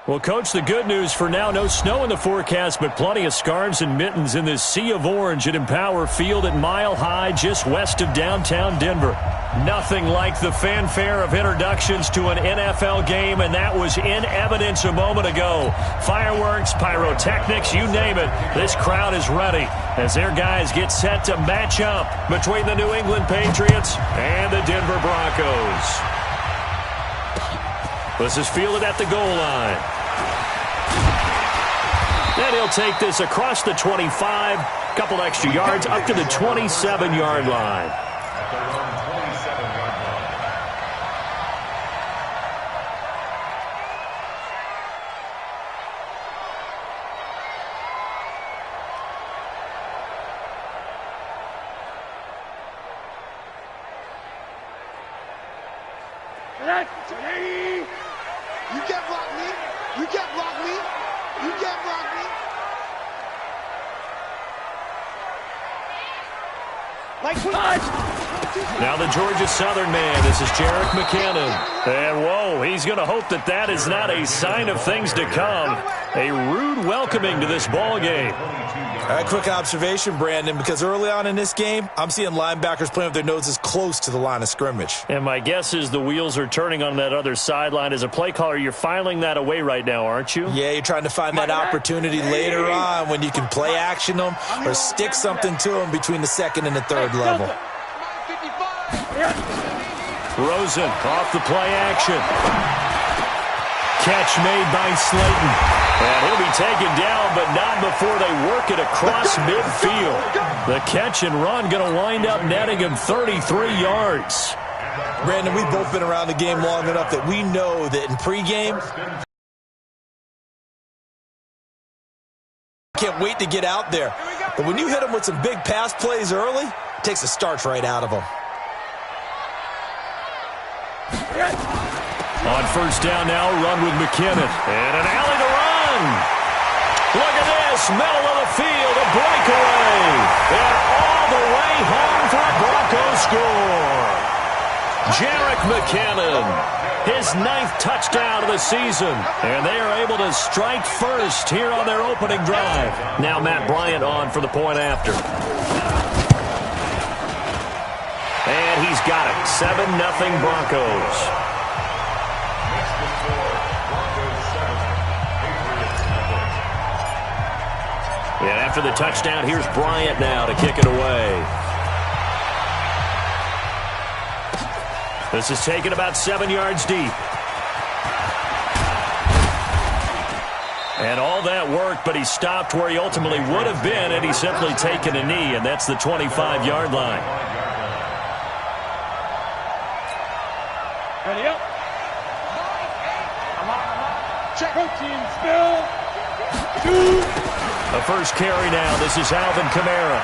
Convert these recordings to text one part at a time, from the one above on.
Well, Coach, the good news for now, no snow in the forecast, but plenty of scarves and mittens in this sea of orange at Empower Field at Mile High, just west of downtown Denver. Nothing like the fanfare of introductions to an NFL game, and that was in evidence a moment ago. Fireworks, pyrotechnics, you name it. This crowd is ready as their guys get set to match up between the New England Patriots and the Denver Broncos. This is fielded at the goal line. And he'll take this across the 25, couple extra yards up to the 27-yard line. You can't block me. You can't block me. You can't block me. Now the Georgia Southern man. This is Jerick McKinnon. And, whoa, he's going to hope that that is not a sign of things to come. A rude welcoming to this ball game. All right, quick observation, Brandon, because early on in this game, I'm seeing linebackers playing with their noses close to the line of scrimmage. And my guess is the wheels are turning on that other sideline. As a play caller, you're filing that away right now, aren't you? Yeah, you're trying to find that opportunity later on when you can play action them or stick something to them between the second and the third level. Rosen off the play action. Catch made by Slayton. And he'll be taken down, but not before they work it across midfield. The catch and run going to wind up netting him 33 yards. Brandon, we've both been around the game long enough that we know that in pregame, can't wait to get out there. But when you hit them with some big pass plays early, it takes the starch right out of them. On first down now, run with McKinnon. And an alley to run. Look at this, middle of the field, a breakaway. And all the way home for a Broncos score. Jerick McKinnon, his 9th touchdown of the season. And they are able to strike first here on their opening drive. Now Matt Bryant on for the point after. And he's got it, 7-0 Broncos. And after the touchdown, here's Bryant now to kick it away. This is taken about 7 yards deep. And all that work, but he stopped where he ultimately would have been, and he's simply taken a knee, and that's the 25-yard line. Ready up. Check. Protein spill. 2. The first carry now. This is Alvin Kamara.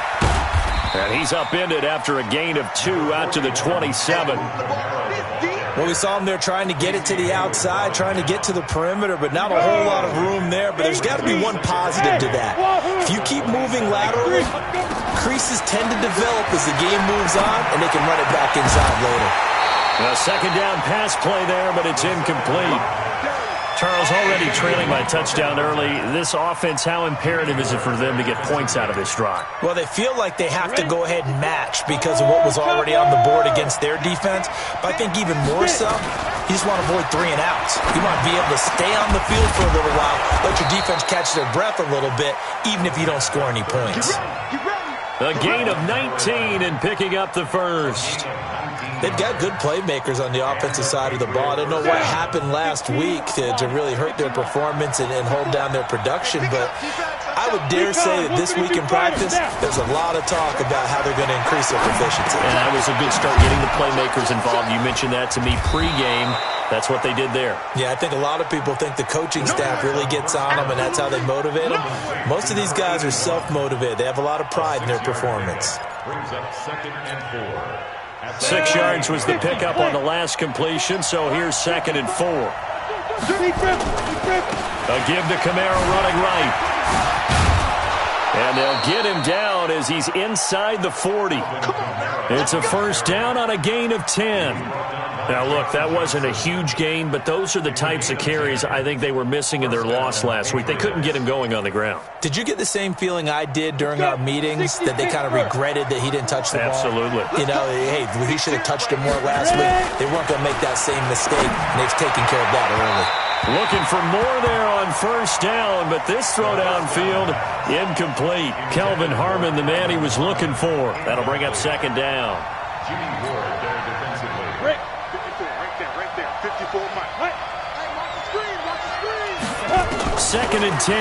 And he's upended after a gain of 2 out to the 27. Well, we saw him there trying to get it to the outside, trying to get to the perimeter, but not a whole lot of room there. But there's got to be one positive to that. If you keep moving laterally, creases tend to develop as the game moves on, and they can run it back inside later. A second down pass play there, but it's incomplete. Charles, already trailing by touchdown early. This offense, how imperative is it for them to get points out of this drive? Well, they feel like they have to go ahead and match because of what was already on the board against their defense. But I think even more so, you just want to avoid 3 and outs. You want to be able to stay on the field for a little while, let your defense catch their breath a little bit, even if you don't score any points. A gain of 19 and picking up the first. They've got good playmakers on the offensive side of the ball. I don't know what happened last week to really hurt their performance and hold down their production, but I would dare say that this week in practice, there's a lot of talk about how they're going to increase their proficiency. And that was a good start getting the playmakers involved. You mentioned that to me pregame. That's what they did there. Yeah, I think a lot of people think the coaching staff really gets on them, and that's how they motivate them. Most of these guys are self-motivated. They have a lot of pride in their performance. Brings up 2nd and 4. 6 yards was the pickup on the last completion, so here's 2nd and 4. A give to Kamara running right. And they'll get him down as he's inside the 40. It's a first down on a gain of 10. Now, look, that wasn't a huge gain, but those are the types of carries I think they were missing in their loss last week. They couldn't get him going on the ground. Did you get the same feeling I did during our meetings, that they kind of regretted that he didn't touch the ball? Absolutely. You know, hey, he should have touched it more last week. They weren't going to make that same mistake, and they've taken care of that early. Looking for more there on first down, but this throw downfield, incomplete. Kelvin Harmon, the man he was looking for. That'll bring up second down. Jimmy Ward there defensively. Right there. 54 Mike. Hey, watch the screen. Second and 10.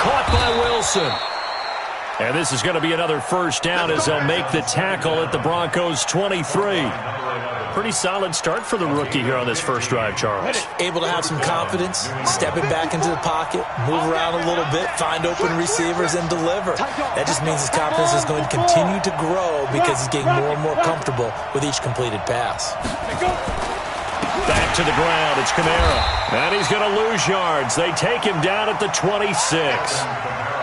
Caught by Wilson. And this is going to be another first down as they'll make the tackle at the Broncos' 23. Pretty solid start for the rookie here on this first drive, Charles. Able to have some confidence, stepping back into the pocket, move around a little bit, find open receivers, and deliver. That just means his confidence is going to continue to grow because he's getting more and more comfortable with each completed pass. Back to the ground, it's Kamara. And he's going to lose yards. They take him down at the 26.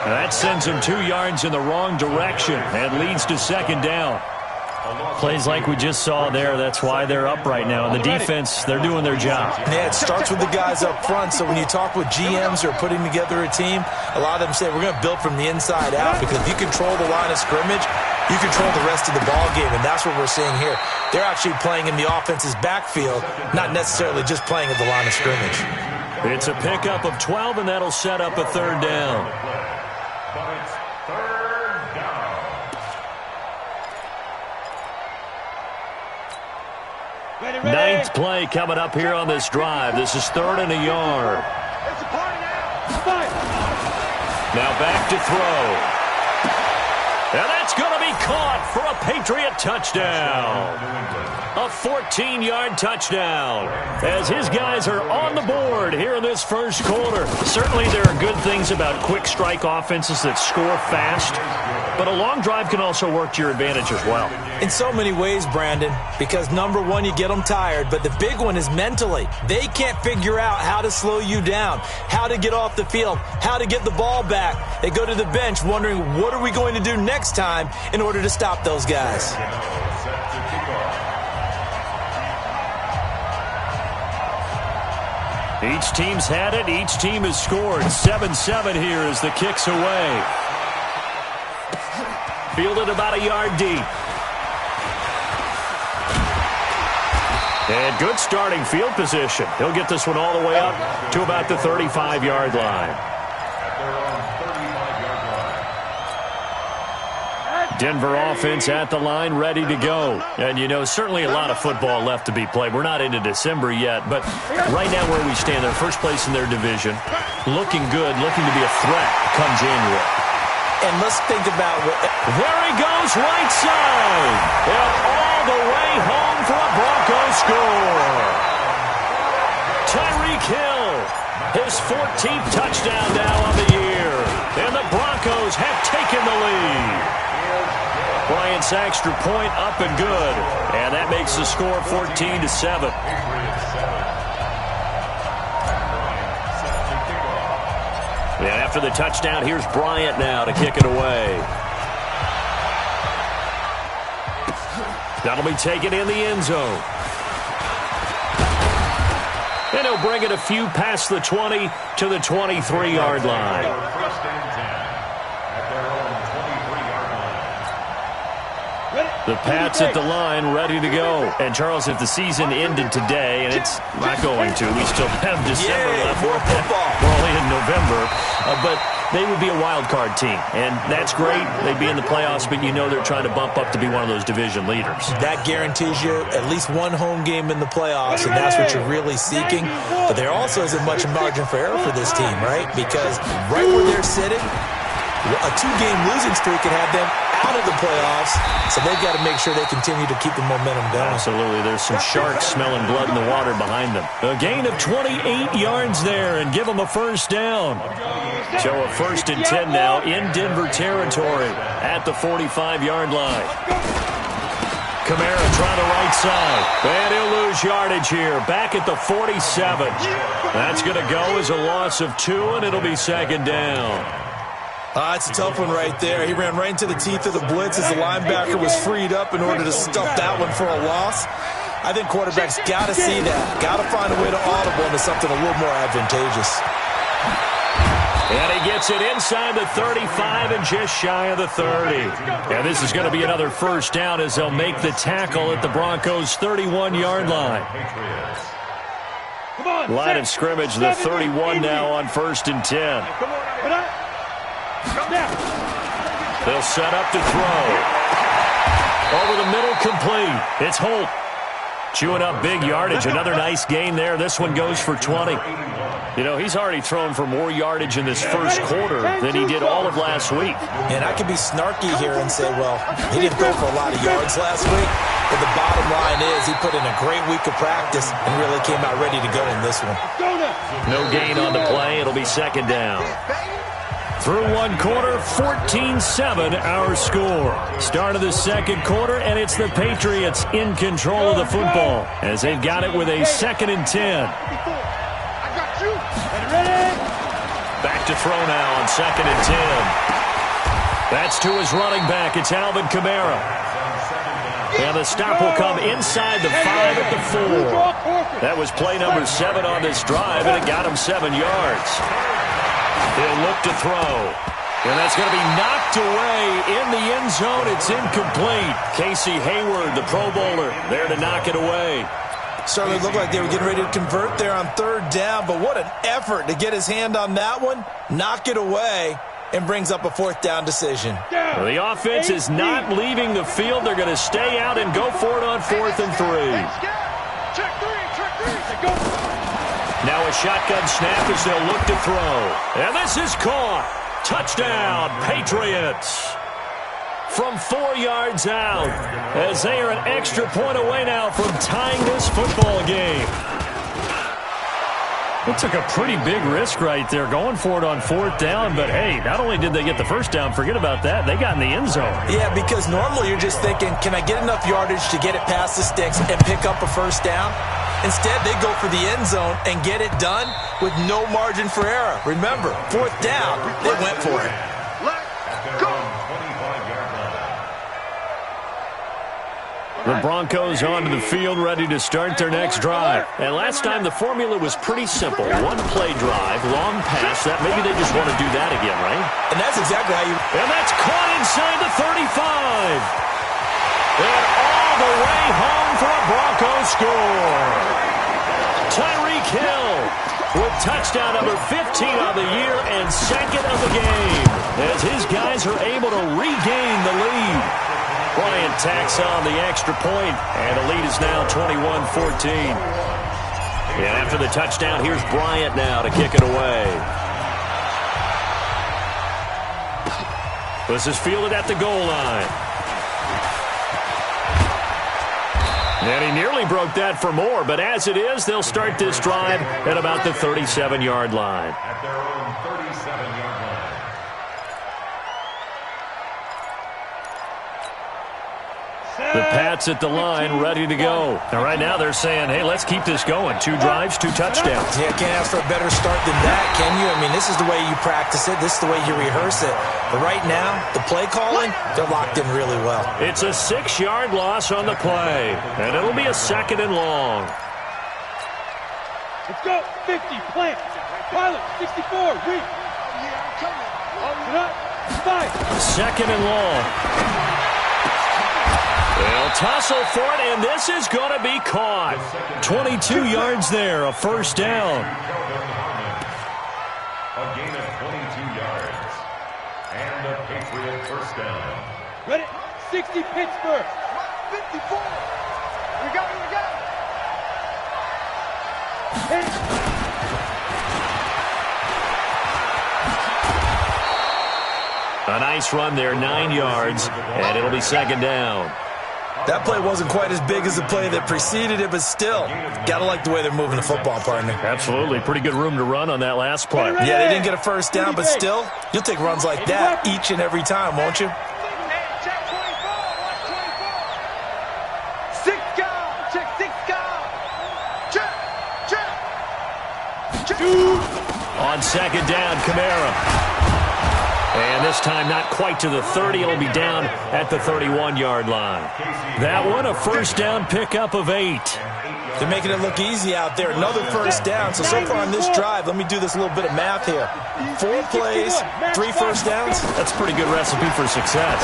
And that sends him 2 yards in the wrong direction and leads to second down. Plays like we just saw there, that's why they're up right now. And the defense, they're doing their job. Yeah, it starts with the guys up front. So when you talk with GMs who are putting together a team, a lot of them say, we're going to build from the inside out, because if you control the line of scrimmage, you control the rest of the ball game, and that's what we're seeing here. They're actually playing in the offense's backfield, not necessarily just playing at the line of scrimmage. It's a pickup of 12, and that'll set up a third down. But it's third down. Ninth play coming up here on this drive. This is 3rd and a yard. It's a party now. Now back to throw. And that's going to be caught for a Patriot touchdown. A 14-yard touchdown as his guys are on the board here in this first quarter. Certainly there are good things about quick strike offenses that score fast, but a long drive can also work to your advantage as well. In so many ways, Brandon, because number one, you get them tired, but the big one is mentally. They can't figure out how to slow you down, how to get off the field, how to get the ball back. They go to the bench wondering, what are we going to do next time in order to stop those guys? Each team's had it. Each team has scored. 7-7 here as the kick's away. Fielded about a yard deep. And good starting field position. He'll get this one all the way up to about the 35-yard line. Denver offense at the line, ready to go. And, you know, certainly a lot of football left to be played. We're not into December yet, but right now where we stand, they're first place in their division. Looking good, looking to be a threat come January. And let's think about what... There he goes, right side. And all the way home for a Broncos score. Tyreek Hill, his 14th touchdown now on the year. And the Broncos have taken the lead. Bryant's extra point up and good. And that makes the score 14-7. And after the touchdown, here's Bryant now to kick it away. That'll be taken in the end zone. And he'll bring it a few past the 20 to the 23-yard line. The Pats at the line, ready to go. And, Charles, if the season ended today, and it's not going to, we still have December left. More football. We're only in November. But they would be a wild card team. And that's great. They'd be in the playoffs, but you know they're trying to bump up to be one of those division leaders. That guarantees you at least one home game in the playoffs, and that's what you're really seeking. But there also isn't much margin for error for this team, right? Because right where they're sitting, a 2-game losing streak could have them out of the playoffs, so they've got to make sure they continue to keep the momentum going. Absolutely. There's some sharks smelling blood in the water behind them. A gain of 28 yards there and give them a first down. So a 1st and 10 now in Denver territory at the 45-yard line. Kamara trying the right side. And he'll lose yardage here. Back at the 47. That's going to go as a loss of 2, and it'll be second down. It's a tough one right there. He ran right into the teeth of the blitz as the linebacker was freed up in order to stuff that one for a loss. I think quarterbacks got to see that. Got to find a way to audible into something a little more advantageous. And he gets it inside the 35 and just shy of the 30. And this is going to be another first down as they'll make the tackle at the Broncos' 31-yard line. Line of scrimmage, the 31 now on 1st and 10. They'll set up to throw. Over the middle, complete. It's Holt. Chewing up big yardage. Another nice gain there. This one goes for 20. You know, he's already thrown for more yardage in this first quarter than he did all of last week. And I could be snarky here and say, well, he didn't throw for a lot of yards last week. But the bottom line is he put in a great week of practice and really came out ready to go in this one. No gain on the play. It'll be second down. Through one quarter, 14-7 our score. Start of the second quarter, and it's the Patriots in control of the football as they've got it with a 2nd and 10. Back to throw now on 2nd and 10. That's to his running back. It's Alvin Kamara. And the stop will come inside the 5 at the 4. That was play number 7 on this drive, and it got him 7 yards. He'll look to throw. And that's going to be knocked away in the end zone. It's incomplete. Casey Hayward, the Pro Bowler, there to knock it away. Certainly looked like they were getting ready to convert there on 3rd down, but what an effort to get his hand on that one, knock it away, and brings up a 4th down decision. Well, the offense is not leaving the field. They're going to stay out and go for it on 4th and 3. Now a shotgun snap as they'll look to throw. And this is caught. Touchdown, Patriots. From 4 yards out, as they are an extra point away now from tying this football game. It took a pretty big risk right there going for it on 4th down, but hey, not only did they get the first down, forget about that, they got in the end zone. Yeah, because normally you're just thinking, can I get enough yardage to get it past the sticks and pick up a first down? Instead, they go for the end zone and get it done with no margin for error. Remember, 4th down, they went for it. The Broncos onto the field, ready to start their next drive. And last time, the formula was pretty simple. One play drive, long pass. That maybe they just want to do that again, right? And that's exactly how you... And that's caught inside the 35. And all the way home for a Broncos score. Tyreek Hill with touchdown number 15 on the year and 2nd of the game, as his guys are able to regain the lead. Bryant tacks on the extra point, and the lead is now 21-14. And after the touchdown, here's Bryant now to kick it away. This is fielded at the goal line. And he nearly broke that for more, but as it is, they'll start this drive at about the 37-yard line. At their own 37-yard line. The Pats at the line, ready to go. And right now they're saying, hey, let's keep this going. 2 drives, 2 touchdowns. Yeah, can't ask for a better start than that, can you? I mean, this is the way you practice it. This is the way you rehearse it. But right now, the play calling, they're locked in really well. It's a 6-yard loss on the play, and it'll be a 2nd and long. Let's go. 50, plant. Pilot, 64, reach. 5. 2nd and long. They'll tussle for it, and this is going to be caught. 22 yards there, a first down. A gain of 22 yards. And a Patriot first down. Ready? 60, Pittsburgh. 54. We got it, we got it. A nice run there, 9 yards, and it'll be 2nd down. That play wasn't quite as big as the play that preceded it, but still, got to like the way they're moving the football, partner. Absolutely. Pretty good room to run on that last play. Yeah, they didn't get a first down, but still, you'll take runs like that each and every time, won't you? Check 24, 6 guard, check 6 guard. Check. On 2nd down, Kamara. And this time not quite to the 30. It'll be down at the 31-yard line. That one a first down pickup of 8. They're making it look easy out there. Another first down. So far on this drive, let me do this little bit of math here. 4 plays, 3 first downs. That's a pretty good recipe for success.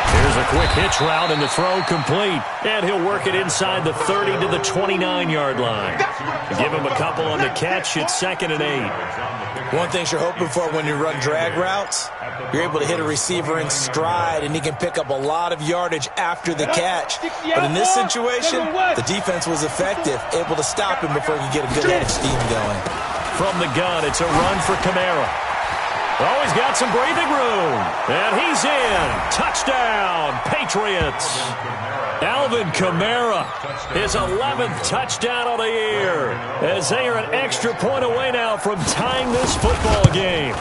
Here's a quick hitch route, and the throw complete. And he'll work it inside the 30 to the 29-yard line. Give him a couple on the catch. It's 2nd and 8. One thing you're hoping for when you run drag routes, you're able to hit a receiver in stride, and he can pick up a lot of yardage after the catch. But in this situation, the defense was effective, able to stop him before he could get a good head of steam going. From the gun, it's a run for Kamara. Oh, he's got some breathing room. And he's in. Touchdown, Patriots. Alvin Kamara, his 11th touchdown of the year, as they are an extra point away now from tying this football game.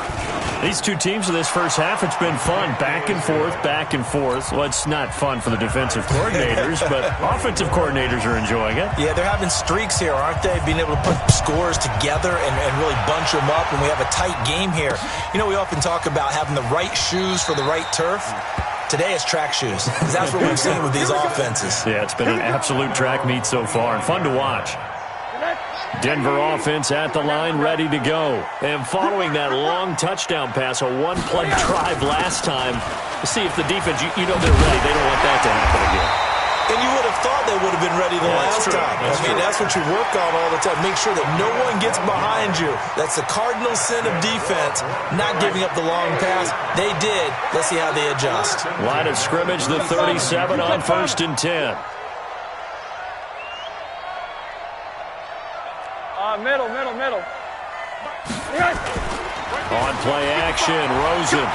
These two teams in this first half, it's been fun. Back and forth, back and forth. Well, it's not fun for the defensive coordinators, but offensive coordinators are enjoying it. Yeah, they're having streaks here, aren't they? Being able to put scores together and really bunch them up, and we have a tight game here. You know, we often talk about having the right shoes for the right turf. Today it's track shoes. That's what we've seen with these offenses. Yeah, it's been an absolute track meet so far, and fun to watch. Denver offense at the line, ready to go. And following that long touchdown pass, a one-play drive last time, to see if the defense, you know they're ready. They don't want that to happen again. And you would have thought they would have been ready the last time. That's what you work on all the time. Make sure that no one gets behind you. That's the cardinal sin of defense, not giving up the long pass. They did. Let's see how they adjust. Line of scrimmage, the 37 on 1st and 10. Middle. On play action, Rosen.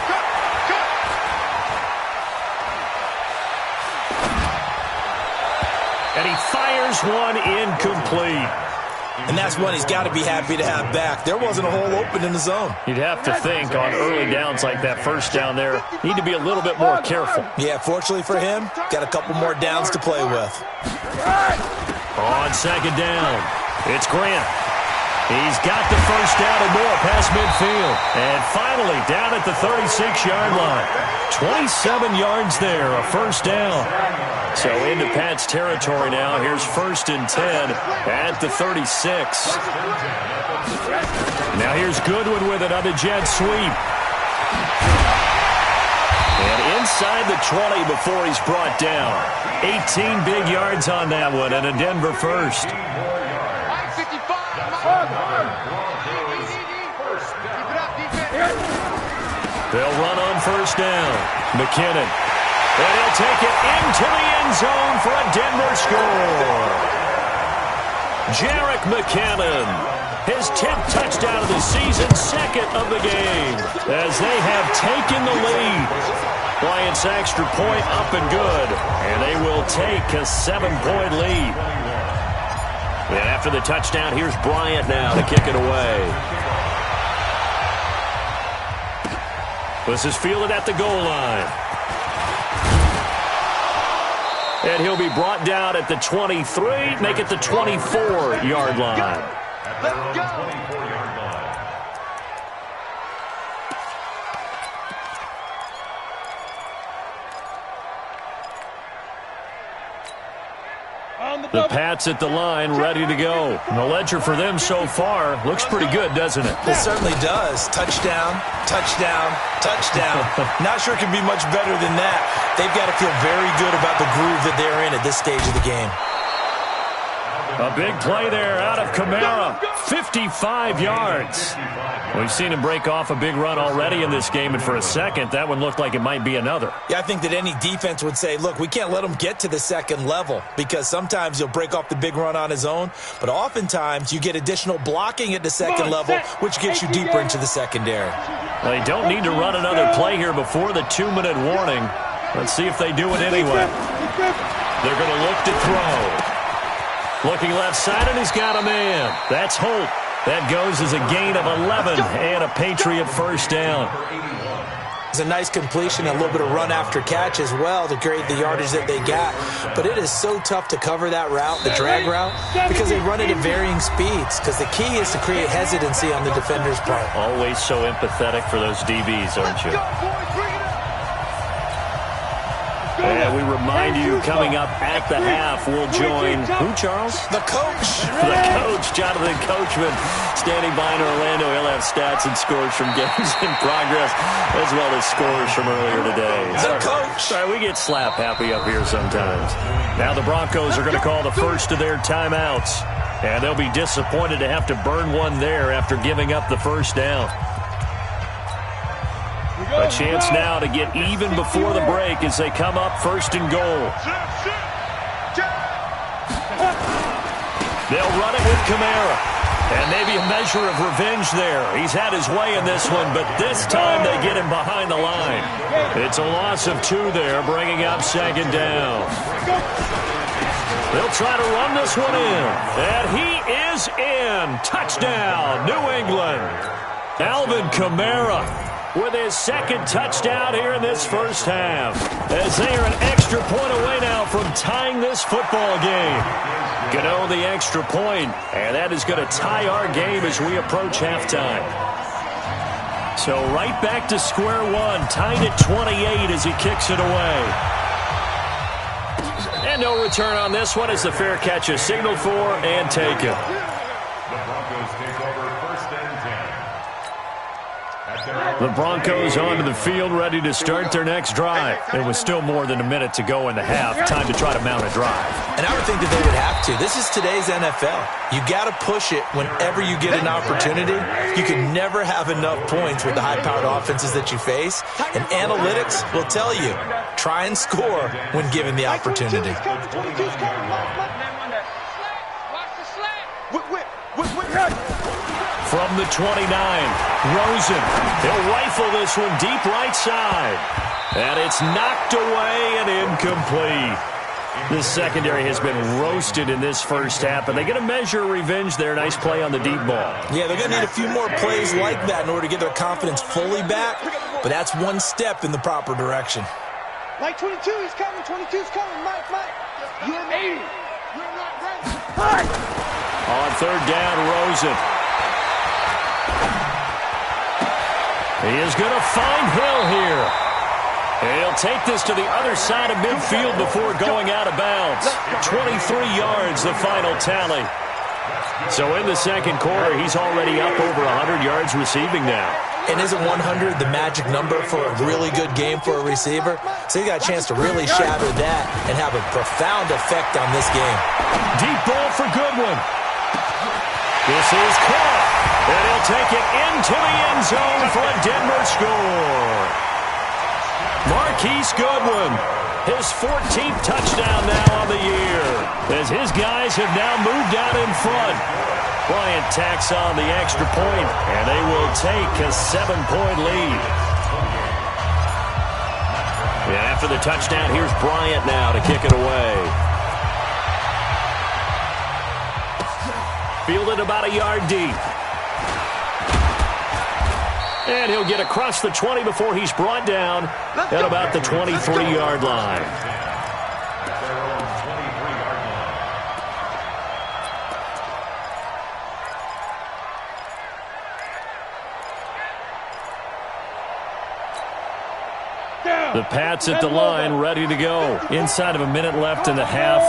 And he fires one incomplete. And that's one he's got to be happy to have back. There wasn't a hole open in the zone. You'd have to think on early downs like that first down there, need to be a little bit more careful. Yeah, fortunately for him, got a couple more downs to play with. On 2nd down, it's Grant. He's got the first down and more past midfield. And finally, down at the 36-yard line. 27 yards there, a first down. So into Pat's territory now. Here's 1st and 10 at the 36. Now here's Goodwin with it on the jet sweep. And inside the 20 before he's brought down. 18 big yards on that one, and a Denver first. They'll run on first down. McKinnon. And he'll take it into the end zone for a Denver score. Jerick McKinnon. His 10th touchdown of the season, 2nd of the game, as they have taken the lead. Lions extra point up and good, and they will take a 7-point lead. And after the touchdown, here's Bryant now to kick it away. This is fielded at the goal line. And he'll be brought down at the 23, make it the 24-yard line. Let's go. The Pats at the line, ready to go. And the ledger for them so far looks pretty good, doesn't it? It certainly does. Touchdown, touchdown, touchdown. Not sure it can be much better than that. They've got to feel very good about the groove that they're in at this stage of the game. A big play there out of Kamara. 55 yards. We've seen him break off a big run already in this game, and for a second, that one looked like it might be another. Yeah, I think that any defense would say, look, we can't let him get to the second level, because sometimes he'll break off the big run on his own, but oftentimes you get additional blocking at the second level, which gets you deeper into the secondary. Well, they don't need to run another play here before the 2-minute warning. Let's see if they do it anyway. They're going to look to throw. Looking left side, and he's got a man. That's Holt. That goes as a gain of 11 and a Patriot first down. It's a nice completion, a little bit of run after catch as well to create the yardage that they got. But it is so tough to cover that route, the drag route, because they run it at varying speeds. Because the key is to create hesitancy on the defender's part. Always so empathetic for those DBs, aren't you? And we remind you, coming up at the half, we'll join who, Charles? The coach. The coach, Jonathan Coachman, standing by in Orlando. He'll have stats and scores from games in progress, as well as scores from earlier today. The coach. Sorry, we get slap happy up here sometimes. Now the Broncos are going to call the first of their timeouts, and they'll be disappointed to have to burn one there after giving up the first down. A chance now to get even before the break as they come up first and goal. They'll run it with Kamara. And maybe a measure of revenge there. He's had his way in this one, but this time they get him behind the line. It's a loss of 2 there, bringing up second down. They'll try to run this one in. And he is in. Touchdown, New England. Alvin Kamara with his second touchdown here in this first half, as they are an extra point away now from tying this football game. Going to own the extra point, and that is going to tie our game as we approach halftime. So right back to square one, tied at 28 as he kicks it away. And no return on this one as the fair catch is signaled for and taken. The Broncos take over first and 10. The Broncos onto the field, ready to start their next drive. There was still more than a minute to go in the half. Time to try to mount a drive. And I would think that they would have to. This is today's NFL. You got to push it whenever you get an opportunity. You can never have enough points with the high-powered offenses that you face. And analytics will tell you, try and score when given the opportunity. From the 29, Rosen. He'll rifle this one deep right side. And it's knocked away and incomplete. This secondary has been roasted in this first half, and they get a measure of revenge there. Nice play on the deep ball. Yeah, they're going to need a few more plays like that in order to get their confidence fully back, but that's one step in the proper direction. Mike 22 is coming, 22's coming, Mike. You're not ready. On third down, Rosen. He is going to find Hill here. He'll take this to the other side of midfield before going out of bounds. 23 yards, the final tally. So in the second quarter, he's already up over 100 yards receiving now. And isn't 100 the magic number for a really good game for a receiver? So you got a chance to really shatter that and have a profound effect on this game. Deep ball for Goodwin. This is caught. And he'll take it into the end zone for a Denver score. Marquise Goodwin, his 14th touchdown now on the year, as his guys have now moved out in front. Bryant tacks on the extra point, and they will take a 7-point lead. And after the touchdown, here's Bryant now to kick it away. Fielded about a yard deep. And he'll get across the 20 before he's brought down at about the 23-yard line. The Pats at the line, ready to go. Inside of a minute left in the half.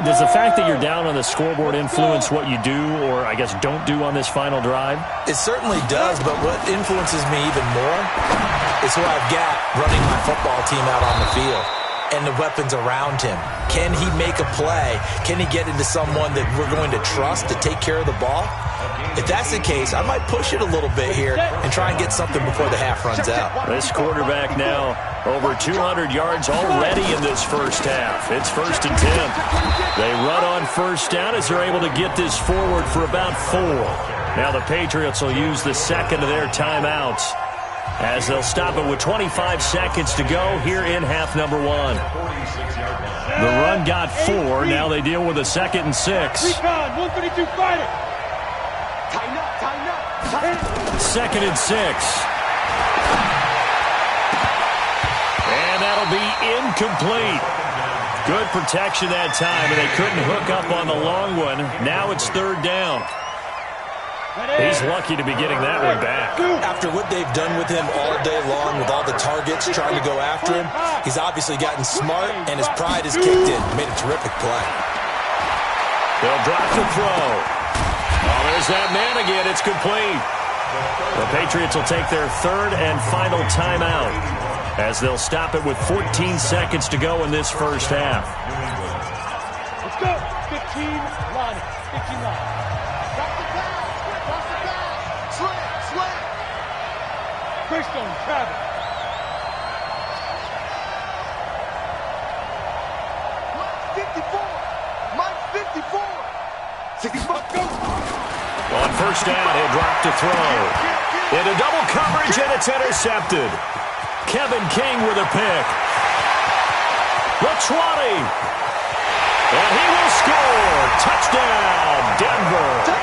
Does the fact that you're down on the scoreboard influence what you do, or I guess don't do on this final drive? It certainly does, but what influences me even more is who I've got running my football team out on the field and the weapons around him. Can he make a play? Can he get into someone that we're going to trust to take care of the ball? If that's the case, I might push it a little bit here and try and get something before the half runs out. This quarterback now over 200 yards already in this first half. It's first and 10. They run on first down as they're able to get this forward for about 4. Now the Patriots will use the second of their timeouts as they'll stop it with 25 seconds to go here in half number 1. The run got 4. Now they deal with a 2nd and 6. 132 fighter. Tighten up. 2nd and 6. that'll be incomplete. Good protection that time, and they couldn't hook up on the long one. Now it's third down. He's lucky to be getting that one back. After what they've done with him all day long, with all the targets trying to go after him, he's obviously gotten smart, and his pride has kicked in. Made a terrific play. They'll drop the throw. Oh, there's that man again. It's complete. The Patriots will take their third and final timeout as they'll stop it with 14 seconds to go in this first half. Let's go. 15 line. 15 line. Greystone, Travis. Mike 54. 64. Go. On first down, he'll drop to throw. Into double coverage, and it's intercepted. Kevin King with a pick. The 20. And he will score. Touchdown, Denver.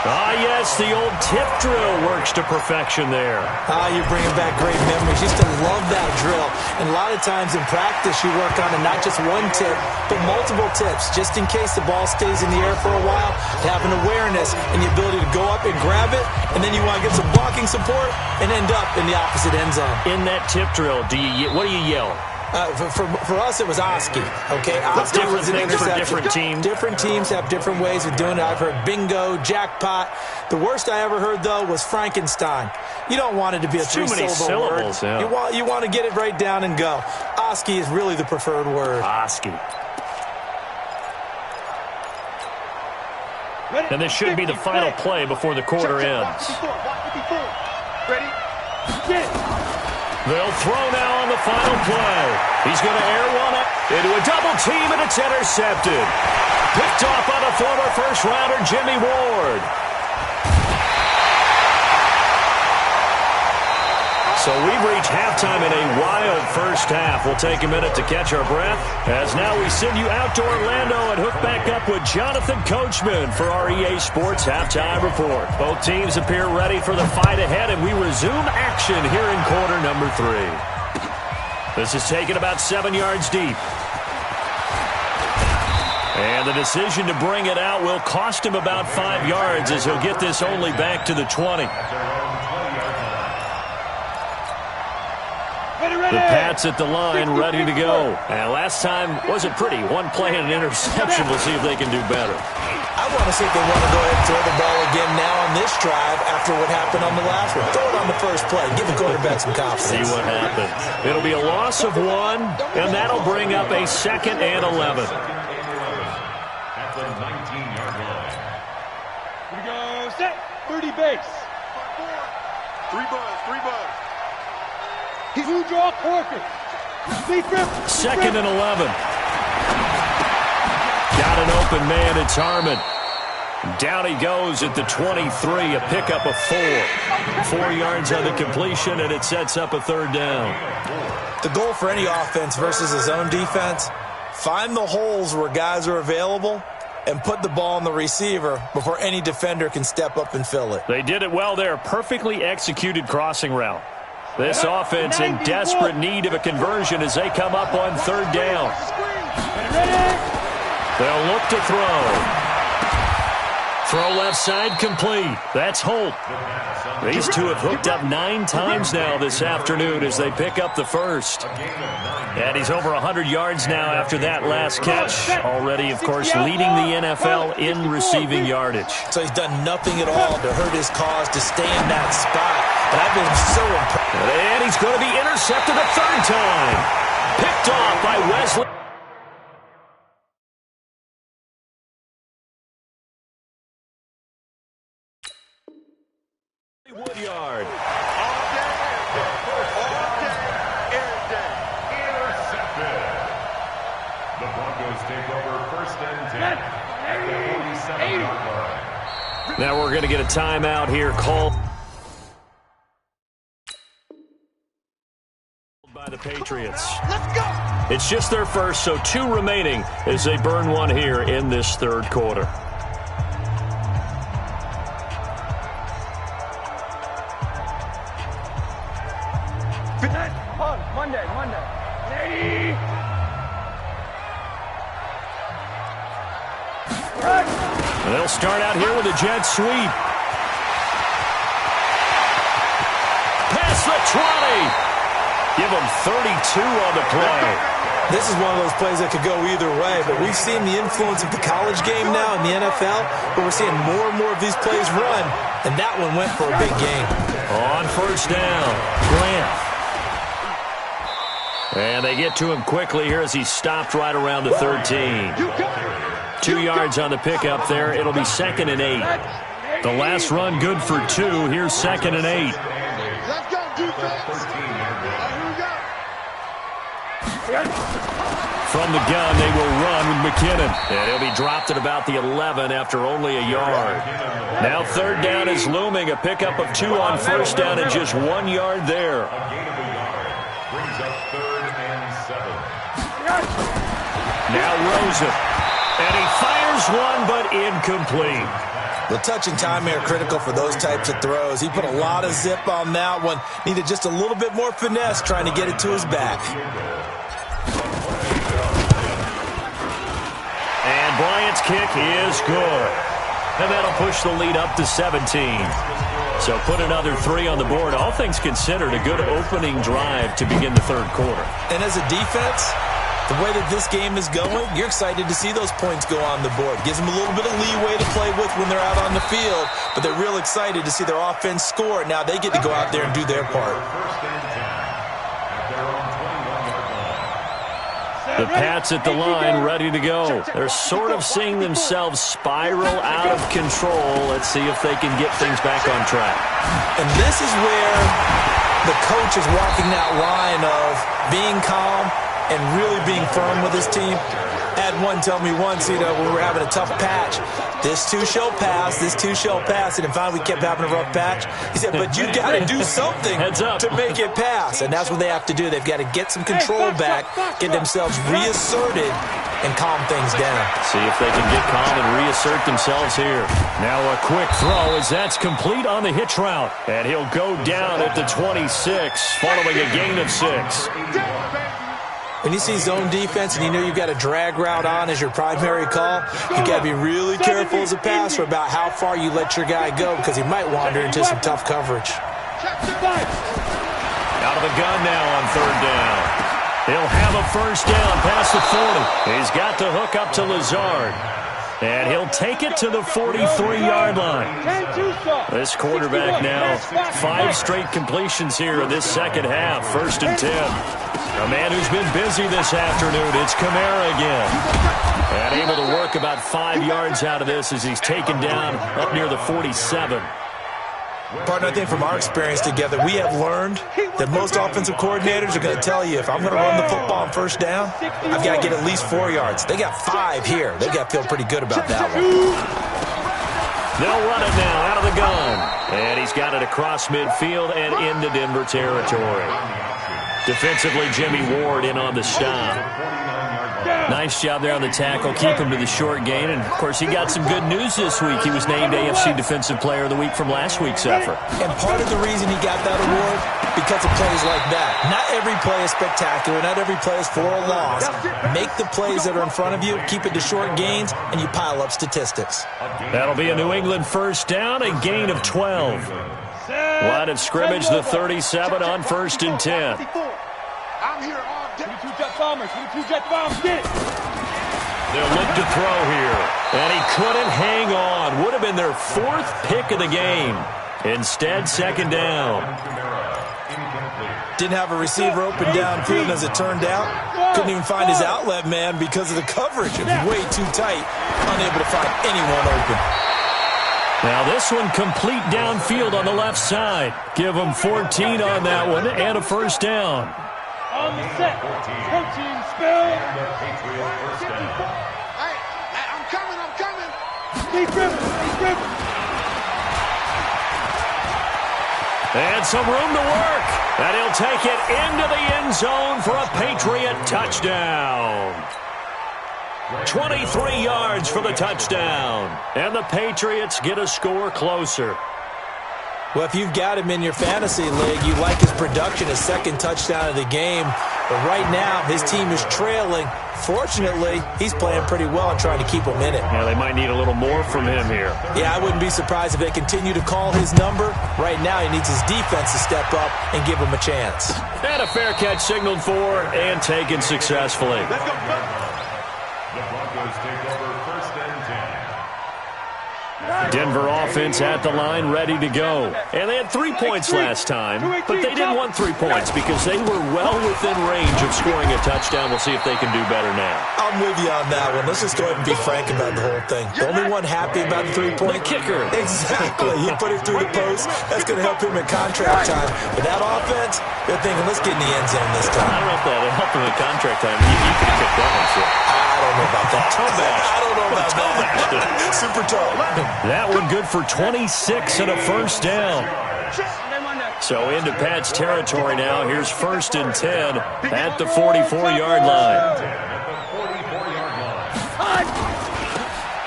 Ah, yes, the old tip drill works to perfection there. You're bringing back great memories. Used to love that drill. And a lot of times in practice, you work on it, not just one tip, but multiple tips, just in case the ball stays in the air for a while. Have an awareness and the ability to go up and grab it, and then you want to get some blocking support and end up in the opposite end zone. In that tip drill, what do you yell? For us, it was Oski. Okay, Oski different was an things for interception. different teams. Different teams have different ways of doing it. I've heard bingo, jackpot. The worst I ever heard, though, was Frankenstein. You don't want it to be a too many three-syllable syllables. word. Yeah. You want to get it right down and go. Oski is really the preferred word. Oski. And this should be the final play before the quarter ends. Ready? Get it. They'll throw now on the final play. He's going to air one up into a double team, and it's intercepted. Picked off by the former first-rounder Jimmy Ward. So we've reached halftime in a wild first half. We'll take a minute to catch our breath as now we send you out to Orlando and hook back up with Jonathan Coachman for our EA Sports Halftime Report. Both teams appear ready for the fight ahead, and we resume action here in quarter number 3. This is taken about 7 yards deep. And the decision to bring it out will cost him about 5 yards as he'll get this only back to the 20. The Pats at the line, ready to go. And last time wasn't pretty. One play and an interception. We'll see if they can do better. I want to see if they want to go ahead and throw the ball again now on this drive after what happened on the last one. Throw it on the first play. Give the quarterback some confidence. See what happens. It'll be a loss of 1, and that'll bring up a 2nd and 11. At the 19-yard line. Here we go. Set. 30 base. 3 buzz. Two draw Corker. 2nd and 11. Got an open man. It's Harmon. Down he goes at the 23. A pickup of 4. 4 yards on the completion, and it sets up a third down. The goal for any offense versus his own defense, find the holes where guys are available and put the ball on the receiver before any defender can step up and fill it. They did it well there. Perfectly executed crossing route. This offense in desperate need of a conversion as they come up on third down. They'll look to throw. Throw left side complete. That's Holt. These two have hooked up 9 times now this afternoon as they pick up the first. And he's over 100 yards now after that last catch. Already, of course, leading the NFL in receiving yardage. So he's done nothing at all to hurt his cause to stay in that spot. But I've been so impressed. And he's going to be intercepted a third time. Picked off by Wesley. Woodyard. Intercepted. The Broncos take over 1st and 10 at the 47-yard line. Now we're going to get a timeout here called by the Patriots. Let's go. It's just their first, so 2 remaining as they burn one here in this third quarter. start out here with a jet sweep. Past the 20. Give them 32 on the play. This is one of those plays that could go either way, but we've seen the influence of the college game now in the NFL, where we're seeing more and more of these plays run, and that one went for a big gain. On first down, Grant. And they get to him quickly here as he stopped right around the 13. 2 yards on the pickup there. It'll be 2nd and 8. The last run good for 2. Here's 2nd and 8. Let's go, defense. From the gun, they will run with McKinnon. And he'll be dropped at about the 11 after only a yard. Now 3rd down is looming. A pickup of 2 on first down and just 1 yard there. Brings up 3rd and 7. Now Rosen. And he fires one, but incomplete. The touch and timing are critical for those types of throws. He put a lot of zip on that one. Needed just a little bit more finesse trying to get it to his back. And Bryant's kick is good. And that'll push the lead up to 17. So put another 3 on the board. All things considered, a good opening drive to begin the 3rd quarter. And as a defense, the way that this game is going, you're excited to see those points go on the board. Gives them a little bit of leeway to play with when they're out on the field, but they're real excited to see their offense score. Now they get to go out there and do their part. The Pats at the line, ready to go. They're sort of seeing themselves spiral out of control. Let's see if they can get things back on track. And this is where the coach is walking that line of being calm and really being firm with his team. Had one tell me once, when we were having a tough patch, this too shall pass, this too shall pass. And finally we kept having a rough patch. He said, but you got to do something to make it pass. And that's what they have to do. They've got to get some control back, get themselves reasserted, and calm things down. See if they can get calm and reassert themselves here. Now a quick throw as that's complete on the hitch route. And he'll go down at the 26 following a gain of 6. When you see zone defense and you know you've got a drag route on as your primary call, you've got to be really careful as a passer about how far you let your guy go because he might wander into some tough coverage. Out of the gun now on 3rd down. He'll have a first down past the 40. He's got the hook up to Lazard. And he'll take it to the 43-yard line. This quarterback now 5 straight completions here in this second half. 1st and 10. A man who's been busy this afternoon. It's Kamara again. And able to work about 5 yards out of this as he's taken down up near the 47. Partner, I think from our experience together, we have learned that most offensive coordinators are going to tell you, if I'm going to run the football on first down, I've got to get at least 4 yards. They got 5 here. They've got to feel pretty good about that one. They'll run it now out of the gun. And he's got it across midfield and into Denver territory. Defensively, Jimmy Ward in on the stop. Nice job there on the tackle. Keep him to the short gain. And, of course, he got some good news this week. He was named AFC Defensive Player of the Week from last week's effort. And part of the reason he got that award, because of plays like that. Not every play is spectacular. Not every play is for a loss. Make the plays that are in front of you, keep it to short gains, and you pile up statistics. That'll be a New England first down, a gain of 12. Line of scrimmage, the 37 on 1st and 10. I'm here all day. 22 jet bombers. 22 jet bombers. Get it. They'll look to throw here. And he couldn't hang on. Would have been their 4th pick of the game. Instead, 2nd down. Didn't have a receiver open downfield as it turned out. Couldn't even find his outlet man because of the coverage. It was way too tight. Unable to find anyone open. Now this one complete downfield on the left side. Give them 14 on that one and a first down. On the set. 14 spill. Hey, I'm coming. Keep dribbling. And some room to work. And he'll take it into the end zone for a Patriot touchdown. 23 yards for the touchdown. And the Patriots get a score closer. Well, if you've got him in your fantasy league, you like his production, his second touchdown of the game. But right now, his team is trailing. Fortunately, he's playing pretty well and trying to keep him in it. Yeah, they might need a little more from him here. Yeah, I wouldn't be surprised if they continue to call his number. Right now, he needs his defense to step up and give him a chance. And a fair catch signaled for and taken successfully. The Broncos take over 1st and 10. Denver offense at the line, ready to go. And they had 3 points last time, but they didn't want 3 points because they were well within range of scoring a touchdown. We'll see if they can do better now. I'm with you on that one. Let's just go ahead and be frank about the whole thing. The only one happy about the 3-point? The kicker. Exactly. He put it through the post. That's going to help him in contract time. But that offense, they're thinking, let's get in the end zone this time. I don't know if that helped him in contract time. You could have kicked that one, sir. I don't know about that. Toe bash. I don't know about that. Super toe. That one good for 26 and a first down. So into Pat's territory now. Here's 1st and 10 at the 44-yard line.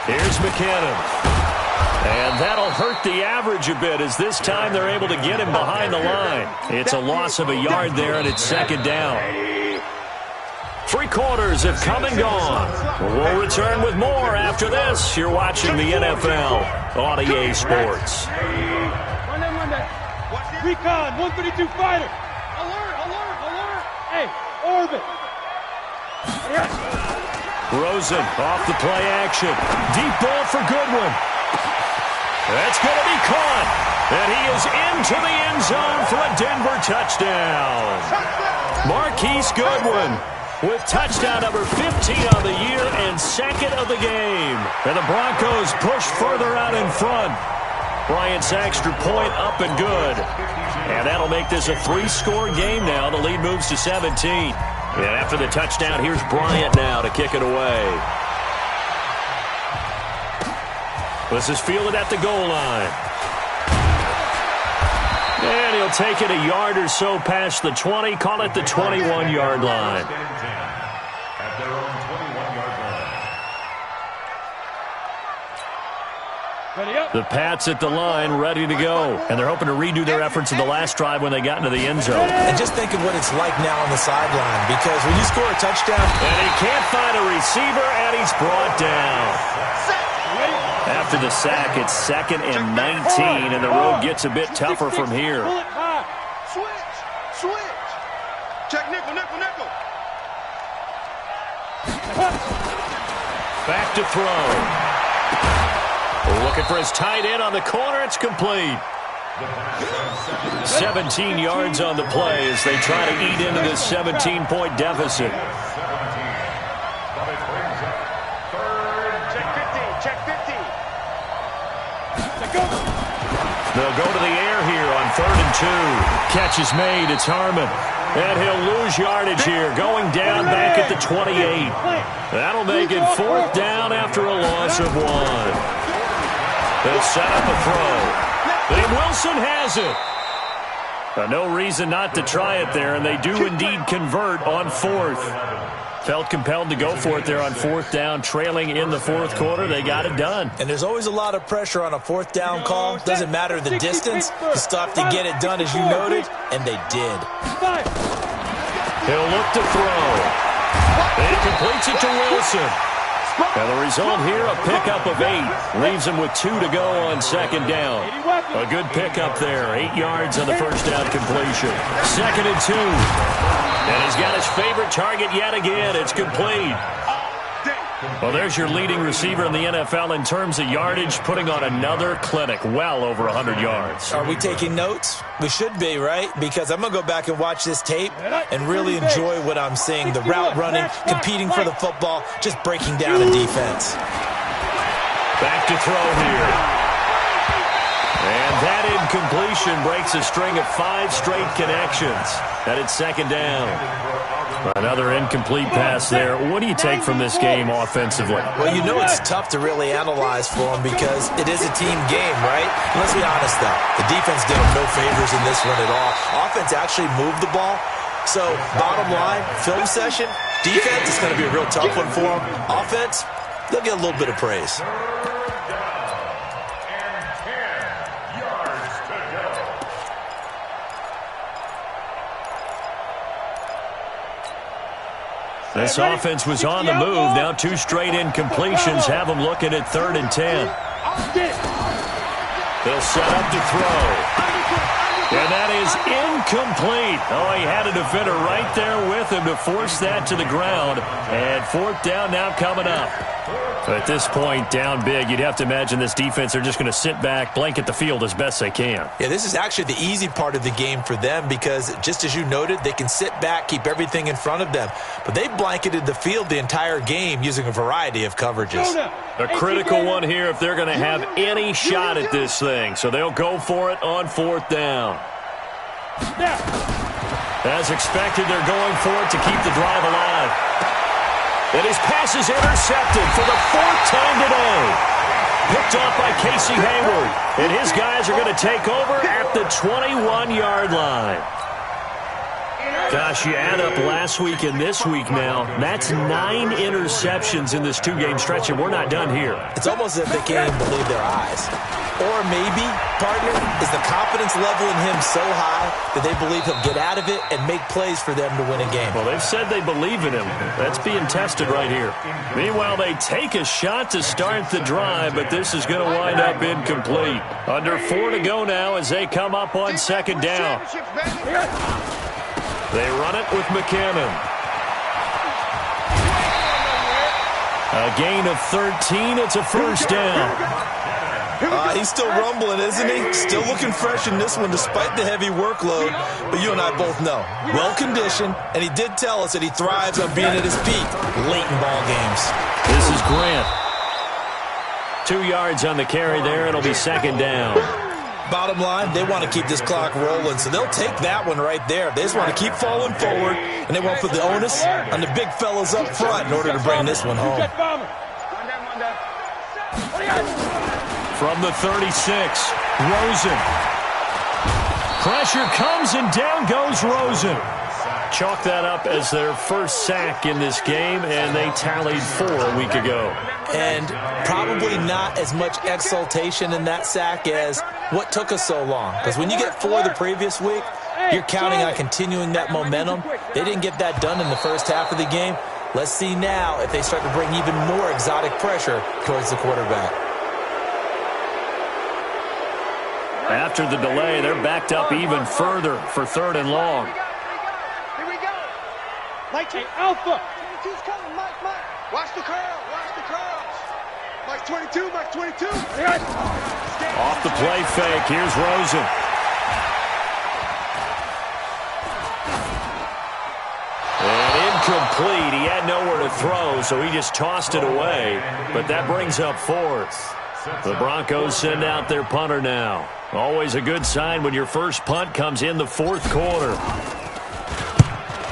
Here's McKinnon. And that'll hurt the average a bit as this time they're able to get him behind the line. It's a loss of a yard there, and it's 2nd down. 3 quarters have come and gone. We'll return with more after this. You're watching the NFL on EA Sports. Recon, 132 fighter. Alert. Hey, orbit. Rosen off the play action. Deep ball for Goodwin. That's going to be caught. And he is into the end zone for a Denver touchdown. Marquise Goodwin with touchdown number 15 on the year and 2nd of the game. And the Broncos push further out in front. Bryant's extra point up and good. And that'll make this a 3-score game now. The lead moves to 17. And after the touchdown, here's Bryant now to kick it away. This is fielded at the goal line. And he'll take it a yard or so past the 20. Call it the 21-yard line. At their own 21-yard line. The Pats at the line, ready to go. And they're hoping to redo their efforts in the last drive when they got into the end zone. And just think of what it's like now on the sideline, because when you score a touchdown... And he can't find a receiver, and he's brought down. After the sack, it's 2nd and 19, and the road gets a bit tougher from here. Switch. Check nickel. Back to throw. Looking for his tight end on the corner. It's complete. 17 yards on the play as they try to eat into this 17-point deficit. They'll go to the air here on 3rd and 2. Catch is made. It's Harmon. And he'll lose yardage here, going down back at the 28. That'll make it 4th down after a loss of 1. They'll set up a throw. And Wilson has it. No reason not to try it there, and they do indeed convert on 4th. Felt compelled to go for it there on 4th down, trailing in the 4th quarter. They got it done. And there's always a lot of pressure on a 4th down call. Doesn't matter the distance. You still have to get it done, as you noted, and they did. He'll look to throw. And he completes it to Wilson. And the result here, a pickup of 8. Leaves him with 2 to go on 2nd down. A good pickup there. 8 yards on the 1st down completion. 2nd and 2. And he's got his favorite target yet again. It's complete. Well, there's your leading receiver in the NFL in terms of yardage, putting on another clinic, well over 100 yards. Are we taking notes? We should be, right? Because I'm going to go back and watch this tape and really enjoy what I'm seeing. The route running, competing for the football, just breaking down a defense. Back to throw here. And that incompletion breaks a string of 5 straight connections. And it's 2nd down. Another incomplete pass there. What do you take from this game offensively? Well, you know it's tough to really analyze for them because it is a team game, right? Let's be honest, though. The defense did them no favors in this one at all. Offense actually moved the ball. So, bottom line, film session, defense is going to be a real tough one for them. Offense, they'll get a little bit of praise. This offense was on the move. Now 2 straight incompletions have them looking at 3rd and 10. They'll set up to throw. And that is incomplete. Oh, he had a defender right there with him to force that to the ground. And 4th down now coming up. At this point, down big, you'd have to imagine this defense, they're just going to sit back, blanket the field as best they can. Yeah, this is actually the easy part of the game for them because, just as you noted, they can sit back, keep everything in front of them. But they blanketed the field the entire game using a variety of coverages. A critical one here if they're going to have any shot at this thing. So they'll go for it on 4th down. As expected, they're going for it to keep the drive alive. And his pass is intercepted for the 4th time today. Picked off by Casey Hayward. And his guys are going to take over at the 21-yard line. Gosh, you add up last week and this week now. That's 9 interceptions in this 2-game stretch, and we're not done here. It's almost as if they can't even believe their eyes. Or maybe, partner, is the confidence level in him so high that they believe he'll get out of it and make plays for them to win a game. Well, they've said they believe in him. That's being tested right here. Meanwhile, they take a shot to start the drive, but this is going to wind up incomplete. Under 4 to go now as they come up on 2nd down. They run it with McKinnon. A gain of 13. It's a 1st down. He's still rumbling, isn't he? Still looking fresh in this one despite the heavy workload. But you and I both know, well-conditioned, and he did tell us that he thrives on being at his peak late in ball games. This is Grant. 2 yards on the carry there. It'll be 2nd down. Bottom line, they want to keep this clock rolling, so they'll take that one right there. They just want to keep falling forward, and they want to put the onus on the big fellas up front in order to bring this one home. From the 36, Rosen. Pressure comes and down goes Rosen. Chalk that up as their first sack in this game, and they tallied 4 a week ago. And probably not as much exultation in that sack as what took us so long. Because when you get 4 the previous week, you're counting on continuing that momentum. They didn't get that done in the first half of the game. Let's see now if they start to bring even more exotic pressure towards the quarterback. After the delay, they're backed up even further for 3rd and long. Here we go. Mike, Alpha. 22's coming, Mike. Watch the curl. Mike 22, Mike 22. Off the play fake. Here's Rosen. And incomplete. He had nowhere to throw, so he just tossed it away. But that brings up 4th. The Broncos send out their punter now. Always a good sign when your first punt comes in the 4th quarter.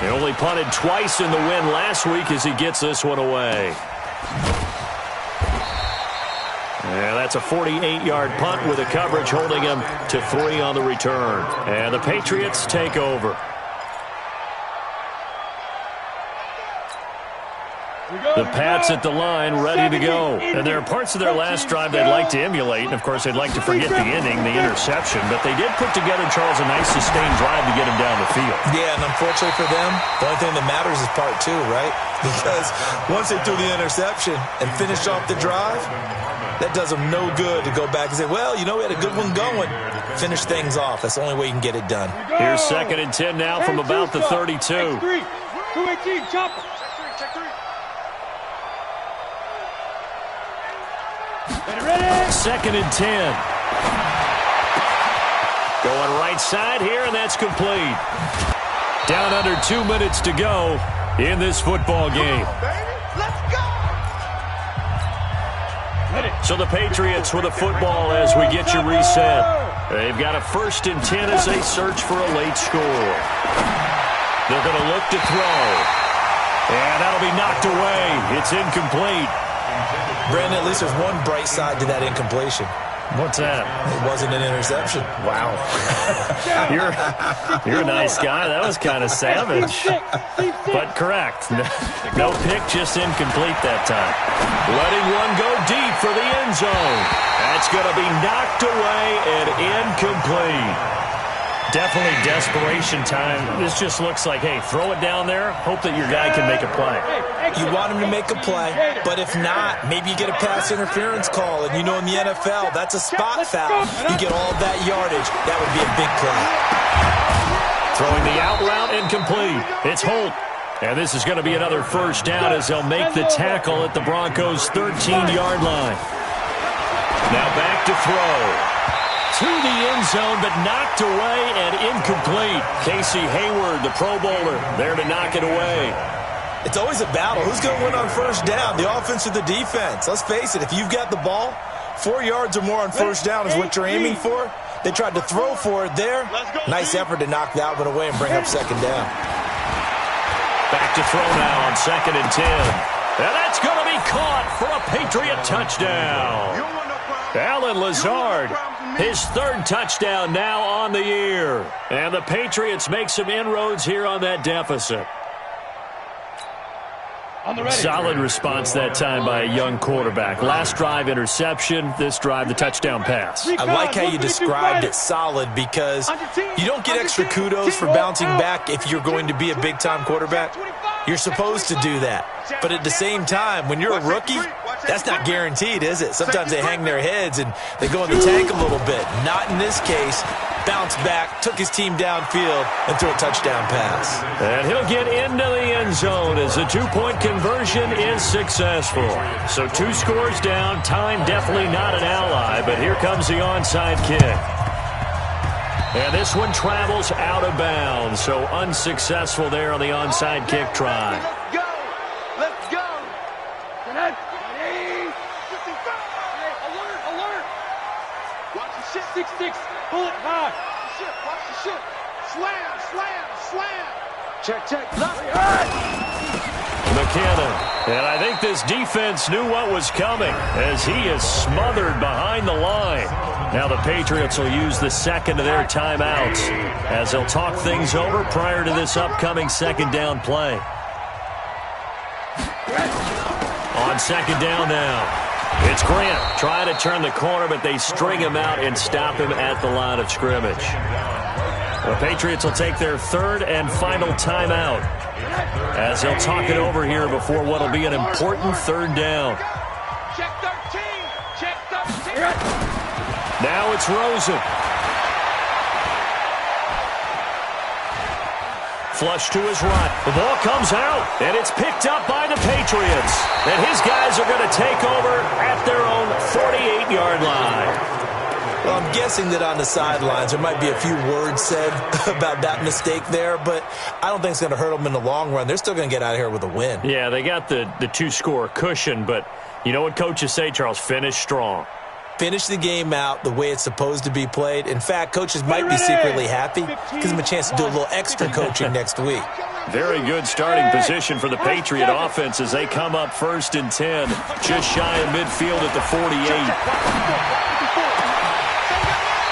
He only punted twice in the win last week as he gets this one away. And that's a 48-yard punt with a coverage holding him to 3 on the return. And the Patriots take over. The Pats at the line, ready to go. And there are parts of their last drive they'd like to emulate. And, of course, they'd like to forget the ending, the interception. But they did put together, Charles, a nice sustained drive to get him down the field. Yeah, and unfortunately for them, the only thing that matters is part 2, right? Because once they threw the interception and finished off the drive, that does them no good to go back and say, well, you know, we had a good one going. Finish things off. That's the only way you can get it done. Here's 2nd and 10 now from about the 32. 218, chopper. Check 3. 2nd and 10. Going right side here, and that's complete. Down under 2 minutes to go in this football game. Let's go! So the Patriots with a football as we get you reset. They've got a 1st and 10 as they search for a late score. They're going to look to throw. And that'll be knocked away. It's incomplete. Brandon, at least there's one bright side to that incompletion. What's that? It wasn't an interception. Wow. You're a nice guy. That was kind of savage. But correct. No pick, just incomplete that time. Letting one go deep for the end zone. That's going to be knocked away and incomplete. Definitely desperation time. This just looks like, hey, throw it down there, hope that your guy can make a play. You want him to make a play, but if not, maybe you get a pass interference call. And you know in the NFL, that's a spot foul. You get all that yardage. That would be a big play. Throwing the out route incomplete. It's Holt. And this is going to be another first down as they'll make the tackle at the Broncos' 13-yard line. Now back to throw. To the end zone, but knocked away and incomplete. Casey Hayward, the Pro Bowler, there to knock it away. It's always a battle. Who's going to win on first down, the offense or the defense? Let's face it, if you've got the ball, 4 yards or more on first down is what you're aiming for. They tried to throw for it there. Nice effort to knock that one away and bring up second down. Back to throw now on 2nd and 10. And that's going to be caught for a Patriot touchdown. Alan Lazard, his 3rd touchdown now on the year. And the Patriots make some inroads here on that deficit. Solid response that time by a young quarterback. Last drive, interception. This drive, the touchdown pass. I like how you described it, solid, because you don't get extra kudos for bouncing back if you're going to be a big-time quarterback. You're supposed to do that. But at the same time, when you're a rookie, that's not guaranteed, is it? Sometimes they hang their heads and they go in the tank a little bit. Not in this case. Bounced back, took his team downfield, and threw a touchdown pass. And he'll get into the end zone as the 2-point conversion is successful. So 2 scores down. Time definitely not an ally, but here comes the onside kick. And this one travels out of bounds, so unsuccessful there on the onside kick try. Let's go! Let's go! Alert! Alert! Watch the shit. 6-6. Pull it high. Watch the shit. Slam. Check. McKinnon. And I think this defense knew what was coming as he is smothered behind the line. Now the Patriots will use the second of their timeouts as they'll talk things over prior to this upcoming second down play. On second down now. It's Grant trying to turn the corner, but they string him out and stop him at the line of scrimmage. The Patriots will take their 3rd and final timeout as they'll talk it over here before what will be an important 3rd down. Check 13. Check 13. Now it's Rosen. Flush to his right. The ball comes out, and it's picked up by the Patriots. And his guys are going to take over at their own 48-yard line. Well, I'm guessing that on the sidelines there might be a few words said about that mistake there, but I don't think it's going to hurt them in the long run. They're still going to get out of here with a win. Yeah, they got the 2-score cushion, but you know what coaches say, Charles? Finish strong. Finish the game out the way it's supposed to be played. In fact, coaches might be secretly happy. Gives them a chance to do a little extra coaching next week. Very good starting position for the Patriot offense as they come up 1st and 10, just shy of midfield at the 48.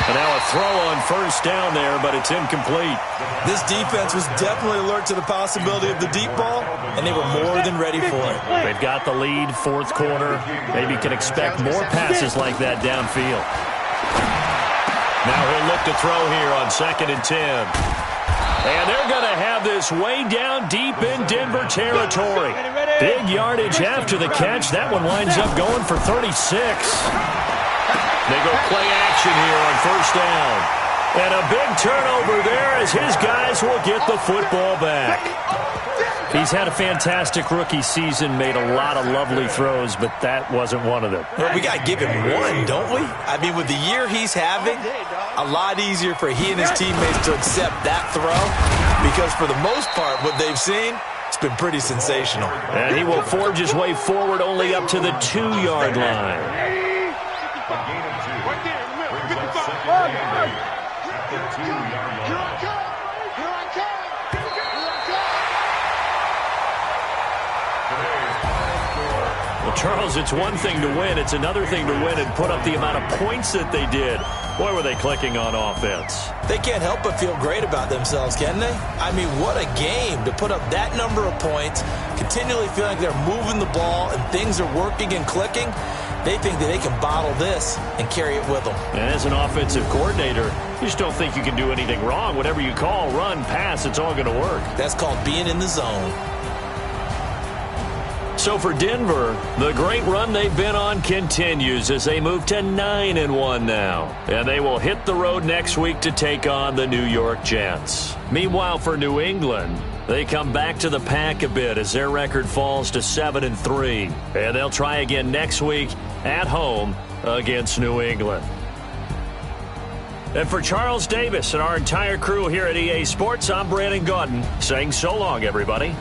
And now a throw on first down there, but it's incomplete. This defense was definitely alert to the possibility of the deep ball, and they were more than ready for it. They've got the lead, 4th quarter. Maybe can expect more passes like that downfield. Now he'll look to throw here on 2nd and 10. And they're going to have this way down deep in Denver territory. Big yardage after the catch. That one winds up going for 36. They go play action here on first down. And a big turnover there as his guys will get the football back. He's had a fantastic rookie season, made a lot of lovely throws, but that wasn't one of them. Well, we got to give him one, don't we? I mean, with the year he's having, a lot easier for he and his teammates to accept that throw because for the most part, what they've seen, it's been pretty sensational. And he will forge his way forward only up to the 2-yard line. Well, Charles, it's one thing to win. It's another thing to win and put up the amount of points that they did. Boy, were they clicking on offense. They can't help but feel great about themselves, can they? I mean, what a game to put up that number of points, continually feeling like they're moving the ball and things are working and clicking. They think that they can bottle this and carry it with them. And as an offensive coordinator, you just don't think you can do anything wrong. Whatever you call, run, pass, it's all going to work. That's called being in the zone. So for Denver, the great run they've been on continues as they move to 9-1 now. And they will hit the road next week to take on the New York Jets. Meanwhile, for New England, they come back to the pack a bit as their record falls to 7-3. And they'll try again next week at home against New England. And for Charles Davis and our entire crew here at EA Sports, I'm Brandon Gaudin saying so long, everybody.